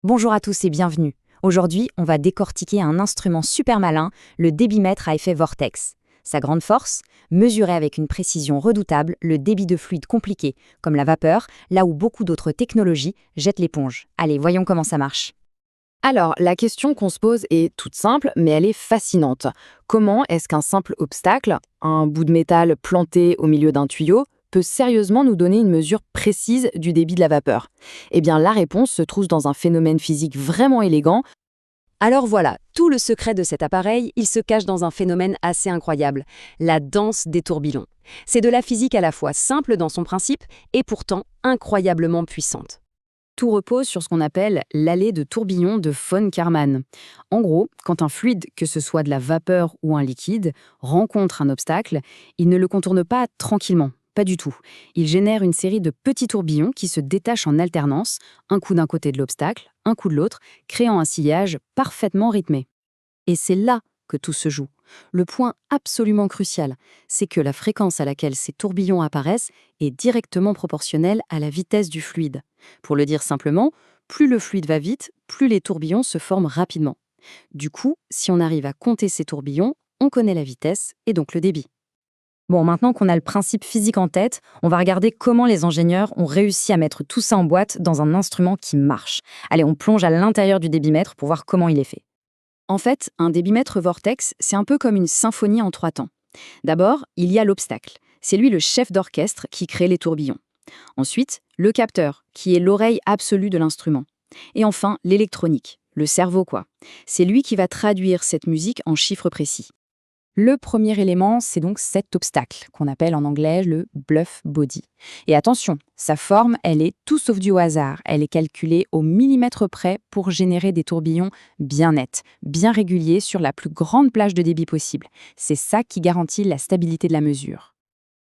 Bonjour à tous et bienvenue. Aujourd'hui, on va décortiquer un instrument super malin, le débitmètre à effet vortex. Sa grande force, mesurer avec une précision redoutable le débit de fluide compliqué, comme la vapeur, là où beaucoup d'autres technologies jettent l'éponge. Allez, voyons comment ça marche. Alors, la question qu'on se pose est toute simple, mais elle est fascinante. Comment est-ce qu'un simple obstacle, un bout de métal planté au milieu d'un tuyau, peut sérieusement nous donner une mesure précise du débit de la vapeur? Eh bien, la réponse se trouve dans un phénomène physique vraiment élégant. Alors voilà, tout le secret de cet appareil, il se cache dans un phénomène assez incroyable, la danse des tourbillons. C'est de la physique à la fois simple dans son principe et pourtant incroyablement puissante. Tout repose sur ce qu'on appelle l'allée de tourbillon de von Karman. En gros, quand un fluide, que ce soit de la vapeur ou un liquide, rencontre un obstacle, il ne le contourne pas tranquillement. Pas du tout. Il génère une série de petits tourbillons qui se détachent en alternance, un coup d'un côté de l'obstacle, un coup de l'autre, créant un sillage parfaitement rythmé. Et c'est là que tout se joue. Le point absolument crucial, c'est que la fréquence à laquelle ces tourbillons apparaissent est directement proportionnelle à la vitesse du fluide. Pour le dire simplement, plus le fluide va vite, plus les tourbillons se forment rapidement. Du coup, si on arrive à compter ces tourbillons, on connaît la vitesse et donc le débit. Bon, maintenant qu'on a le principe physique en tête, on va regarder comment les ingénieurs ont réussi à mettre tout ça en boîte dans un instrument qui marche. Allez, on plonge à l'intérieur du débitmètre pour voir comment il est fait. En fait, un débitmètre vortex, c'est un peu comme une symphonie en 3 temps. D'abord, il y a l'obstacle. C'est lui le chef d'orchestre qui crée les tourbillons. Ensuite, le capteur, qui est l'oreille absolue de l'instrument. Et enfin, l'électronique, le cerveau quoi. C'est lui qui va traduire cette musique en chiffres précis. Le premier élément, c'est donc cet obstacle, qu'on appelle en anglais le bluff body. Et attention, sa forme, elle est tout sauf due au hasard. Elle est calculée au millimètre près pour générer des tourbillons bien nets, bien réguliers sur la plus grande plage de débit possible. C'est ça qui garantit la stabilité de la mesure.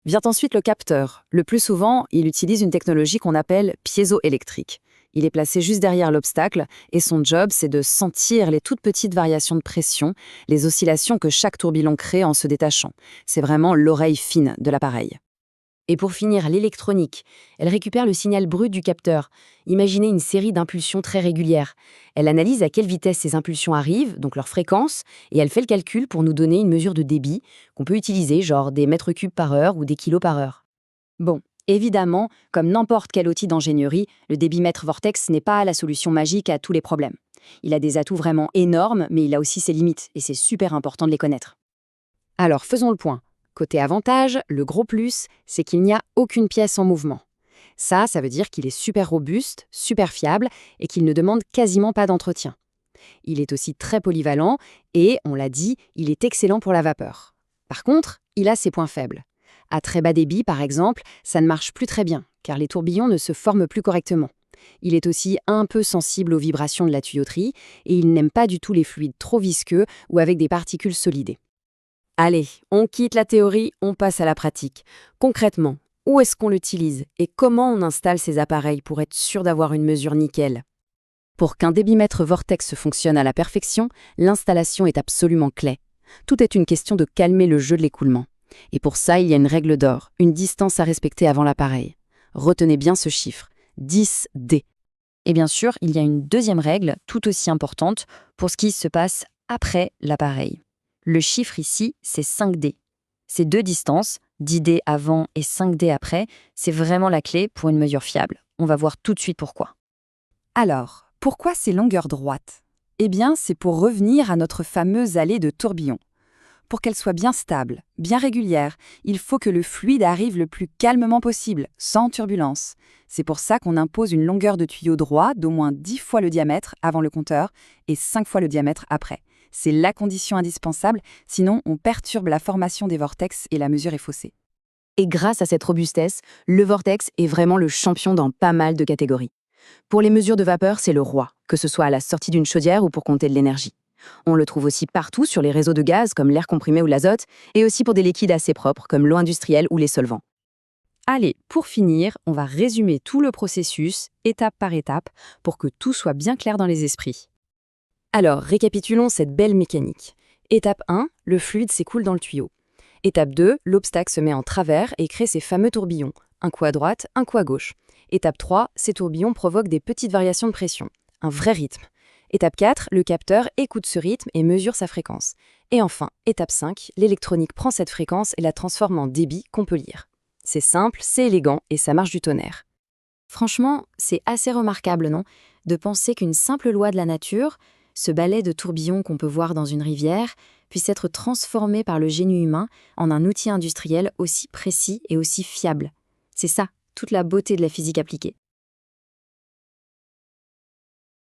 Vient ensuite le capteur. Le plus souvent, il utilise une technologie qu'on appelle piézoélectrique. Il est placé juste derrière l'obstacle et son job, c'est de sentir les toutes petites variations de pression, les oscillations que chaque tourbillon crée en se détachant. C'est vraiment l'oreille fine de l'appareil. Et pour finir, l'électronique. Elle récupère le signal brut du capteur. Imaginez une série d'impulsions très régulières. Elle analyse à quelle vitesse ces impulsions arrivent, donc leur fréquence, et elle fait le calcul pour nous donner une mesure de débit qu'on peut utiliser, genre des mètres cubes par heure ou des kilos par heure. Bon, évidemment, comme n'importe quel outil d'ingénierie, le débitmètre Vortex n'est pas la solution magique à tous les problèmes. Il a des atouts vraiment énormes, mais il a aussi ses limites, et c'est super important de les connaître. Alors, faisons le point. Côté avantage, le gros plus, c'est qu'il n'y a aucune pièce en mouvement. Ça veut dire qu'il est super robuste, super fiable et qu'il ne demande quasiment pas d'entretien. Il est aussi très polyvalent et, on l'a dit, il est excellent pour la vapeur. Par contre, il a ses points faibles. À très bas débit, par exemple, ça ne marche plus très bien, car les tourbillons ne se forment plus correctement. Il est aussi un peu sensible aux vibrations de la tuyauterie et il n'aime pas du tout les fluides trop visqueux ou avec des particules solidées. Allez, on quitte la théorie, on passe à la pratique. Concrètement, où est-ce qu'on l'utilise et comment on installe ces appareils pour être sûr d'avoir une mesure nickel? Pour qu'un débitmètre Vortex fonctionne à la perfection, l'installation est absolument clé. Tout est une question de calmer le jeu de l'écoulement. Et pour ça, il y a une règle d'or, une distance à respecter avant l'appareil. Retenez bien ce chiffre, 10D. Et bien sûr, il y a une deuxième règle, tout aussi importante, pour ce qui se passe après l'appareil. Le chiffre ici, c'est 5D. Ces deux distances, 10D avant et 5D après, c'est vraiment la clé pour une mesure fiable. On va voir tout de suite pourquoi. Alors, pourquoi ces longueurs droites? Eh bien, c'est pour revenir à notre fameuse allée de tourbillon. Pour qu'elle soit bien stable, bien régulière, il faut que le fluide arrive le plus calmement possible, sans turbulence. C'est pour ça qu'on impose une longueur de tuyau droit d'au moins 10 fois le diamètre avant le compteur et 5 fois le diamètre après. C'est la condition indispensable, sinon on perturbe la formation des vortex et la mesure est faussée. Et grâce à cette robustesse, le Vortex est vraiment le champion dans pas mal de catégories. Pour les mesures de vapeur, c'est le roi, que ce soit à la sortie d'une chaudière ou pour compter de l'énergie. On le trouve aussi partout sur les réseaux de gaz comme l'air comprimé ou l'azote, et aussi pour des liquides assez propres comme l'eau industrielle ou les solvants. Allez, pour finir, on va résumer tout le processus, étape par étape, pour que tout soit bien clair dans les esprits. Alors, récapitulons cette belle mécanique. Étape 1, le fluide s'écoule dans le tuyau. Étape 2, l'obstacle se met en travers et crée ses fameux tourbillons, un coup à droite, un coup à gauche. Étape 3, ces tourbillons provoquent des petites variations de pression. un vrai rythme. Étape 4, le capteur écoute ce rythme et mesure sa fréquence. Et enfin, étape 5, l'électronique prend cette fréquence et la transforme en débit qu'on peut lire. C'est simple, c'est élégant et ça marche du tonnerre. Franchement, c'est assez remarquable, non? De penser qu'une simple loi de la nature, ce balai de tourbillons qu'on peut voir dans une rivière, puisse être transformé par le génie humain en un outil industriel aussi précis et aussi fiable. C'est ça, toute la beauté de la physique appliquée.